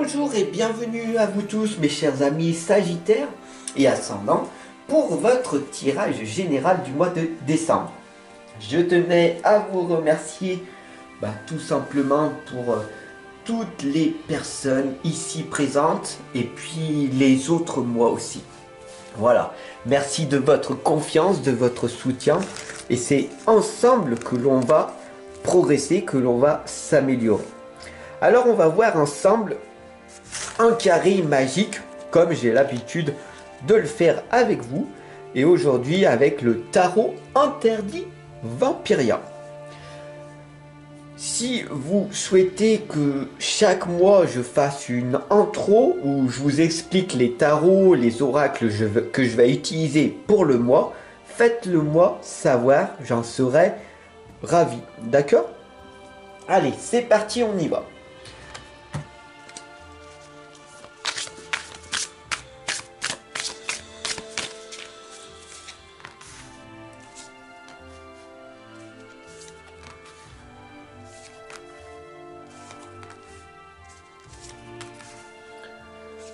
Bonjour et bienvenue à vous tous mes chers amis Sagittaires et Ascendants pour votre tirage général du mois de décembre. Je tenais à vous remercier tout simplement pour toutes les personnes ici présentes et puis les autres mois aussi. Voilà, merci de votre confiance, de votre soutien et c'est ensemble que l'on va progresser, que l'on va s'améliorer. Alors on va voir ensemble un carré magique comme j'ai l'habitude de le faire avec vous et aujourd'hui avec le tarot interdit Vampiria. Si vous souhaitez que chaque mois je fasse une intro où je vous explique les tarots, les oracles que je vais utiliser pour le mois, faites-le moi savoir, j'en serai ravi. D'accord? Allez, c'est parti, on y va.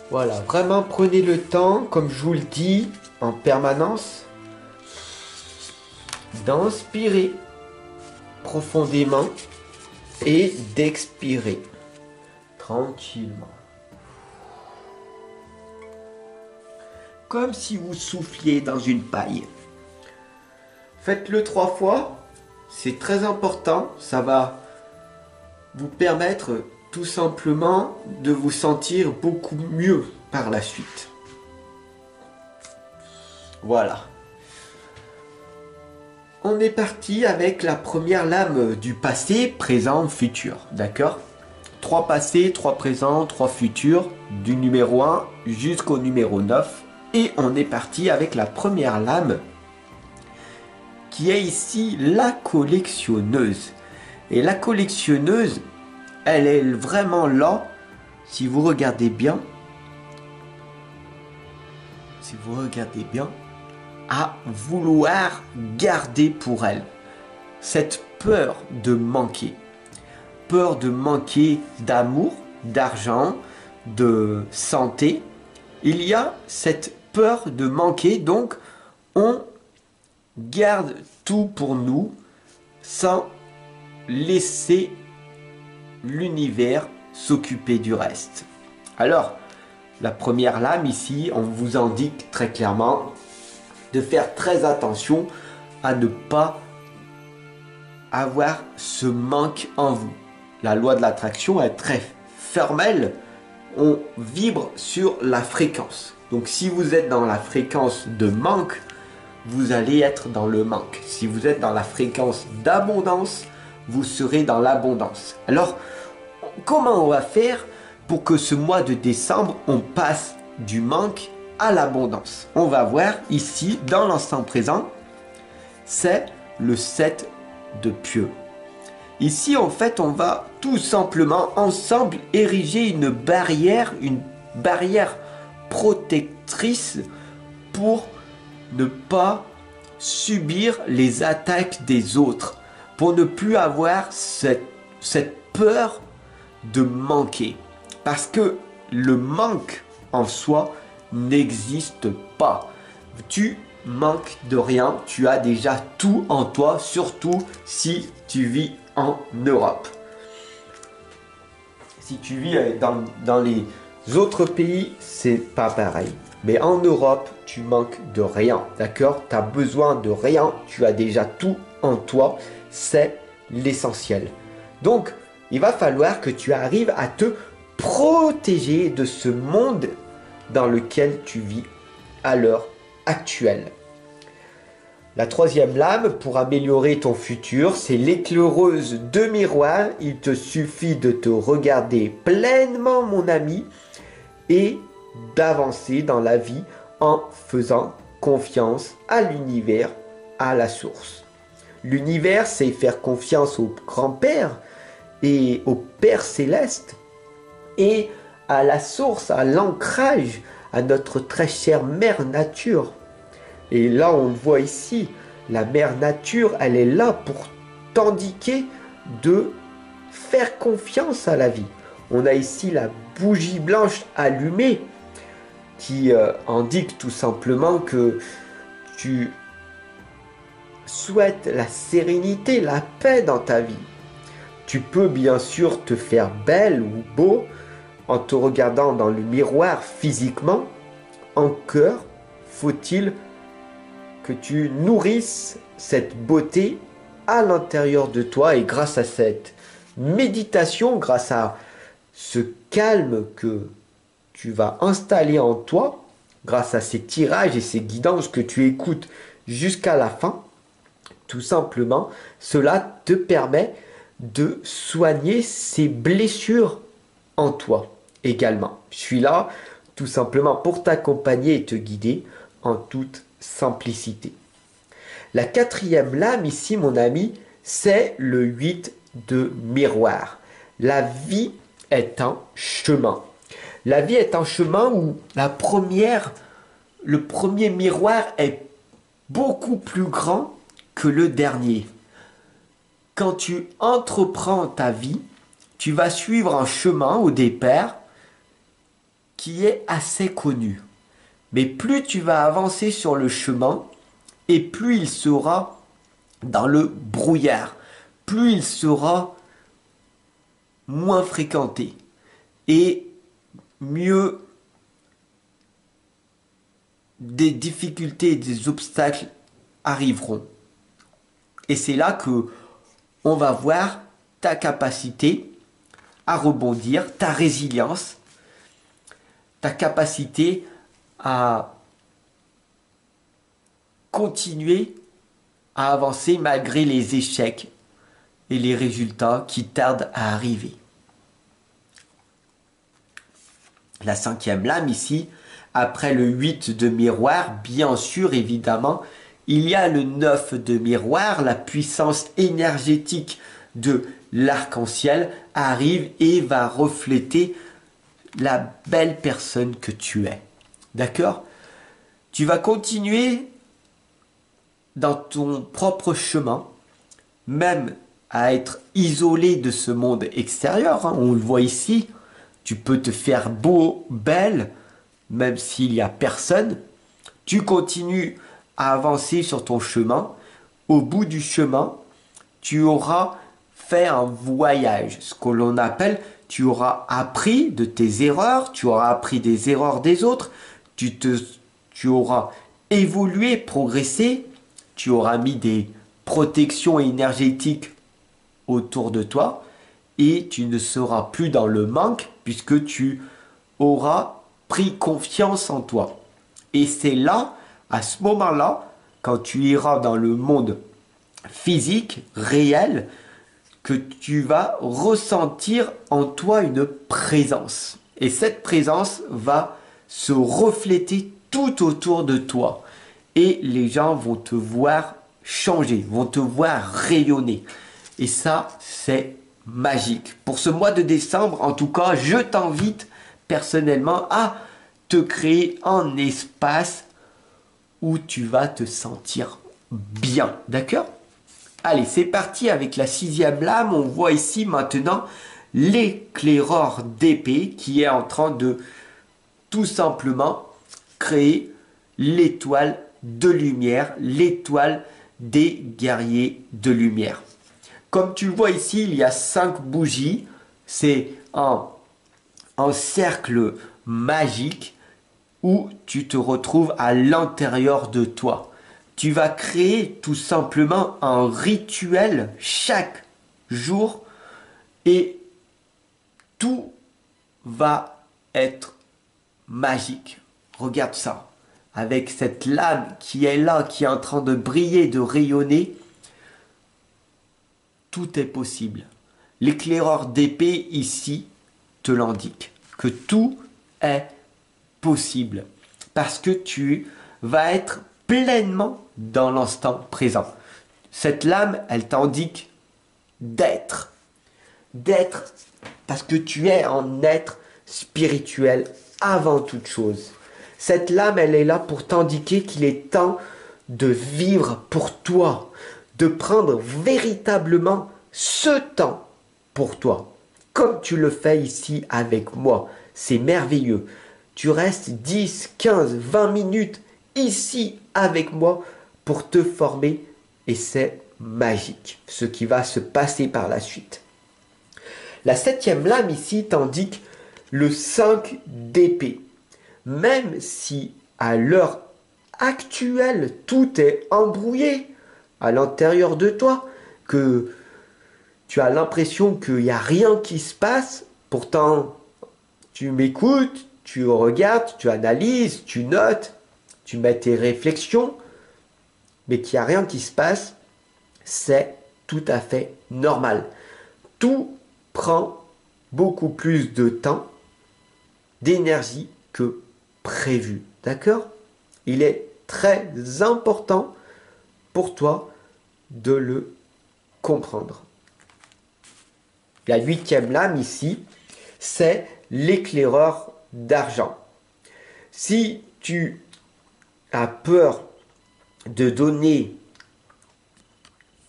Voilà, vraiment prenez le temps, comme je vous le dis en permanence, d'inspirer profondément et d'expirer tranquillement. Comme si vous souffliez dans une paille. Faites-le 3 fois, c'est très important, ça va vous permettre tout simplement de vous sentir beaucoup mieux par la suite. Voilà. On est parti avec la première lame du passé, présent, futur. D'accord? 3 passés, 3 présents, 3 futurs, du numéro 1 jusqu'au numéro 9. Et on est parti avec la première lame, qui est ici la collectionneuse. Et la collectionneuse, elle est vraiment là, si vous regardez bien, à vouloir garder pour elle cette peur de manquer d'amour, d'argent, de santé. Il y a cette peur de manquer, donc on garde tout pour nous sans laisser l'univers s'occuper du reste. Alors, la première lame ici, on vous indique très clairement de faire très attention à ne pas avoir ce manque en vous. La loi de l'attraction est très formelle, on vibre sur la fréquence. Donc si vous êtes dans la fréquence de manque, vous allez être dans le manque. Si vous êtes dans la fréquence d'abondance, vous serez dans l'abondance. Alors, comment on va faire pour que ce mois de décembre, on passe du manque à l'abondance? On va voir ici, dans l'instant présent, c'est le 7 de pieux. Ici, en fait, on va tout simplement ensemble ériger une barrière protectrice pour ne pas subir les attaques des autres, pour ne plus avoir cette peur de manquer. Parce que le manque en soi n'existe pas. Tu manques de rien, tu as déjà tout en toi, surtout si tu vis en Europe. Si tu vis dans les autres pays, c'est pas pareil. Mais en Europe, tu manques de rien, d'accord? Tu as besoin de rien, tu as déjà tout en toi, c'est l'essentiel. Donc, il va falloir que tu arrives à te protéger de ce monde dans lequel tu vis à l'heure actuelle. La troisième lame pour améliorer ton futur, c'est l'éclaireuse de miroir. Il te suffit de te regarder pleinement, mon ami, et d'avancer dans la vie en faisant confiance à l'univers, à la source. L'univers, c'est faire confiance au grand-père et au Père Céleste et à la source, à l'ancrage, à notre très chère Mère Nature. Et là, on le voit ici, la Mère Nature, elle est là pour t'indiquer de faire confiance à la vie. On a ici la bougie blanche allumée qui indique tout simplement que tu souhaites la sérénité, la paix dans ta vie. Tu peux bien sûr te faire belle ou beau en te regardant dans le miroir physiquement. En cœur, faut-il que tu nourrisses cette beauté à l'intérieur de toi, et grâce à cette méditation, grâce à ce calme que tu vas installer en toi, grâce à ces tirages et ces guidances que tu écoutes jusqu'à la fin, tout simplement, cela te permet de soigner ces blessures en toi également. Je suis là tout simplement pour t'accompagner et te guider en toute simplicité. La quatrième lame ici, mon ami, c'est le 8 de miroir. La vie est un chemin. La vie est un chemin où le premier miroir est beaucoup plus grand que le dernier. Quand tu entreprends ta vie, tu vas suivre un chemin au départ qui est assez connu. Mais plus tu vas avancer sur le chemin, et plus il sera dans le brouillard, plus il sera moins fréquenté, et mieux des difficultés et des obstacles arriveront. Et c'est là que on va voir ta capacité à rebondir, ta résilience, ta capacité à continuer à avancer malgré les échecs et les résultats qui tardent à arriver. La cinquième lame ici, après le 8 de miroir, bien sûr, évidemment, il y a le 9 de miroir, la puissance énergétique de l'arc-en-ciel arrive et va refléter la belle personne que tu es. D'accord? Tu vas continuer dans ton propre chemin, même à être isolé de ce monde extérieur. On le voit ici, tu peux te faire beau, belle, même s'il n'y a personne. Tu continues à avancer sur ton chemin. Au bout du chemin, tu auras fait un voyage, ce que l'on appelle, tu auras appris de tes erreurs, tu auras appris des erreurs des autres, tu auras évolué, progressé, tu auras mis des protections énergétiques autour de toi et tu ne seras plus dans le manque puisque tu auras pris confiance en toi. Et c'est là, à ce moment-là, quand tu iras dans le monde physique, réel, que tu vas ressentir en toi une présence. Et cette présence va se refléter tout autour de toi. Et les gens vont te voir changer, vont te voir rayonner. Et ça, c'est magique. Pour ce mois de décembre, en tout cas, je t'invite personnellement à te créer un espace où tu vas te sentir bien. D'accord ? Allez, c'est parti avec la sixième lame. On voit ici maintenant l'éclaireur d'épée qui est en train de tout simplement créer l'étoile de lumière, l'étoile des guerriers de lumière. Comme tu le vois ici, il y a 5 bougies. C'est un cercle magique où tu te retrouves à l'intérieur de toi. Tu vas créer tout simplement un rituel chaque jour et tout va être magique. Regarde ça. Avec cette lame qui est là, qui est en train de briller, de rayonner, tout est possible. L'éclaireur d'épée ici te l'indique, que tout est possible. Parce que tu vas être pleinement dans l'instant présent. Cette lame, elle t'indique d'être. D'être parce que tu es un être spirituel avant toute chose. Cette lame, elle est là pour t'indiquer qu'il est temps de vivre pour toi, de prendre véritablement ce temps pour toi. comme tu le fais ici avec moi. C'est merveilleux. Tu restes 10, 15, 20 minutes ici avec moi pour te former et c'est magique ce qui va se passer par la suite. La 7e lame ici t'indique le 5 d'épée. Même si à l'heure actuelle tout est embrouillé à l'intérieur de toi, que tu as l'impression qu'il n'y a rien qui se passe, pourtant tu m'écoutes, tu regardes, tu analyses, tu notes, tu mets tes réflexions, mais qu'il n'y a rien qui se passe, c'est tout à fait normal. Tout prend beaucoup plus de temps, d'énergie que prévu. D'accord? Il est très important pour toi de le comprendre. La 8e lame ici, c'est l'éclaireur d'argent. Si tu as peur de donner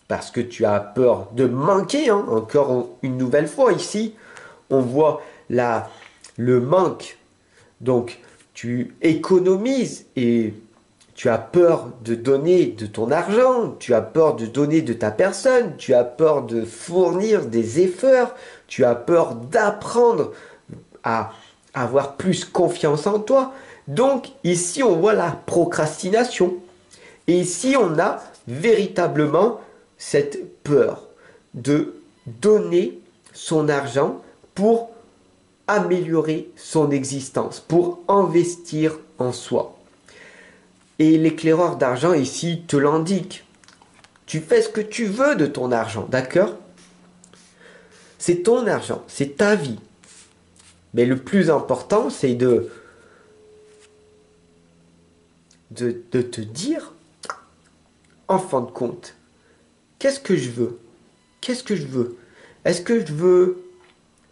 parce que tu as peur de manquer, encore une nouvelle fois ici, on voit le manque. Donc, tu économises et tu as peur de donner de ton argent, tu as peur de donner de ta personne, tu as peur de fournir des efforts, tu as peur d'apprendre à avoir plus confiance en toi. Donc, ici, on voit la procrastination. Et ici, on a véritablement cette peur de donner son argent pour améliorer son existence, pour investir en soi. Et l'éclaireur d'argent ici te l'indique. Tu fais ce que tu veux de ton argent, d'accord? C'est ton argent, c'est ta vie. Mais le plus important, c'est de te dire, en fin de compte, qu'est-ce que je veux? Qu'est-ce que je veux? Est-ce que je veux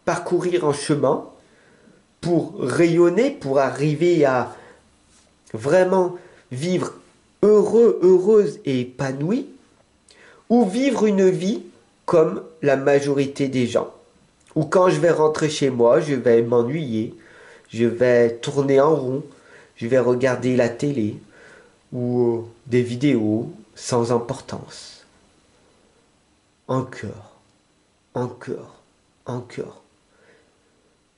parcourir un chemin pour rayonner, pour arriver à vraiment vivre heureux, heureuse et épanoui, ou vivre une vie comme la majorité des gens, où quand je vais rentrer chez moi, je vais m'ennuyer, je vais tourner en rond, je vais regarder la télé ou des vidéos sans importance. Encore, encore, encore.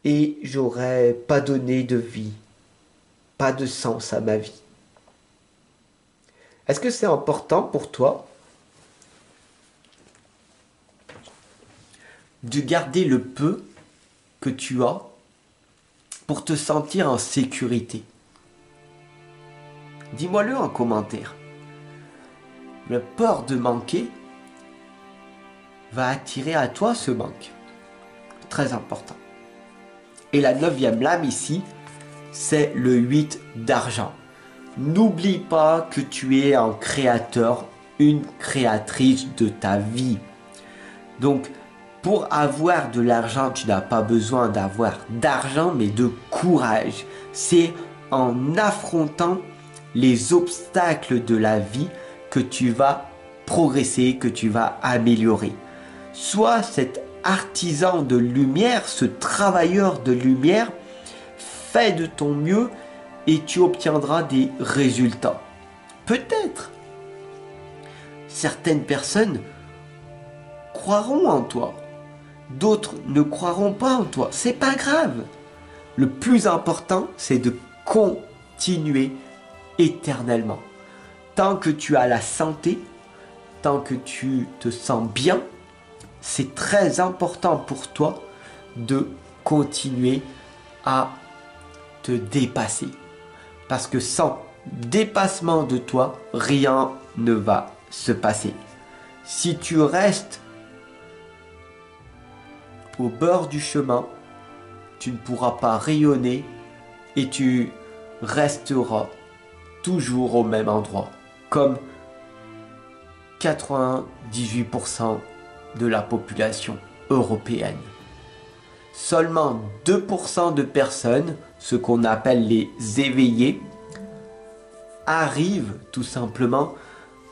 Et j'aurais pas donné de vie, pas de sens à ma vie. Est-ce que c'est important pour toi de garder le peu que tu as pour te sentir en sécurité? Dis-moi-le en commentaire. Le peur de manquer va attirer à toi ce manque. Très important. Et la 9e lame ici, c'est le 8 d'argent. N'oublie pas que tu es un créateur, une créatrice de ta vie. Donc, pour avoir de l'argent, tu n'as pas besoin d'avoir d'argent, mais de courage. C'est en affrontant les obstacles de la vie que tu vas progresser, que tu vas améliorer. Sois cet artisan de lumière, ce travailleur de lumière, fais de ton mieux et tu obtiendras des résultats. Peut-être certaines personnes croiront en toi, d'autres ne croiront pas en toi. C'est pas grave. Le plus important, c'est de continuer éternellement. Tant que tu as la santé, tant que tu te sens bien, c'est très important pour toi de continuer à te dépasser. Parce que sans dépassement de toi, rien ne va se passer. Si tu restes au bord du chemin, tu ne pourras pas rayonner et tu resteras toujours au même endroit, comme 98% de la population européenne. Seulement 2% de personnes, ce qu'on appelle les éveillés, arrivent tout simplement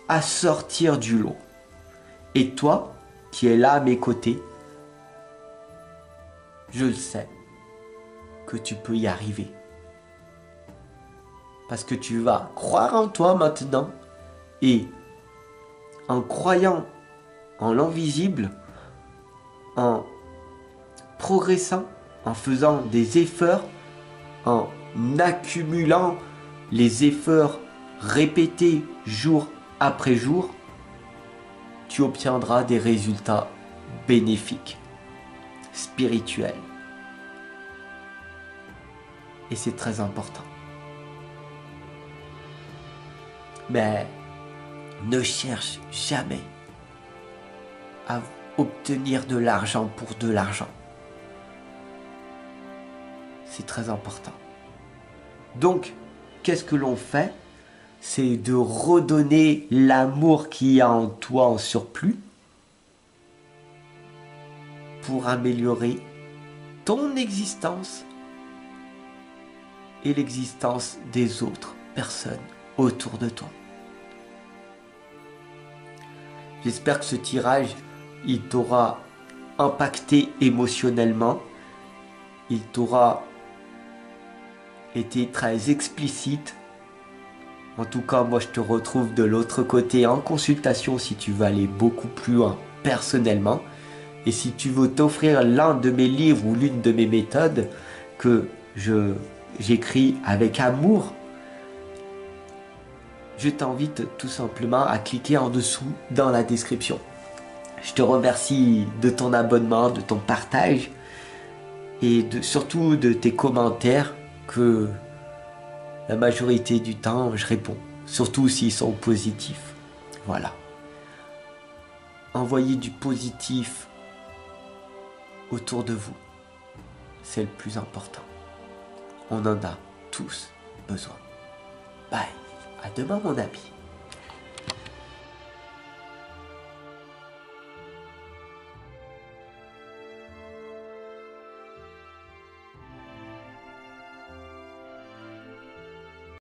à sortir du lot. Et toi, qui es là à mes côtés, je le sais, que tu peux y arriver. Parce que tu vas croire en toi maintenant et en croyant en l'invisible, en progressant, en faisant des efforts, en accumulant les efforts répétés jour après jour, tu obtiendras des résultats bénéfiques, spirituels. Et c'est très important. Mais ne cherche jamais à obtenir de l'argent pour de l'argent. C'est très important. Donc, qu'est-ce que l'on fait? C'est de redonner l'amour qu'il y a en toi en surplus pour améliorer ton existence et l'existence des autres personnes autour de toi. J'espère que ce tirage, il t'aura impacté émotionnellement, il t'aura été très explicite. En tout cas, moi je te retrouve de l'autre côté en consultation si tu veux aller beaucoup plus loin personnellement. Et si tu veux t'offrir l'un de mes livres ou l'une de mes méthodes que j'écris avec amour, je t'invite tout simplement à cliquer en dessous dans la description. Je te remercie de ton abonnement, de ton partage et surtout de tes commentaires que la majorité du temps je réponds, surtout s'ils sont positifs. Voilà. Envoyez du positif autour de vous, c'est le plus important. On en a tous besoin. Bye, à demain mon ami.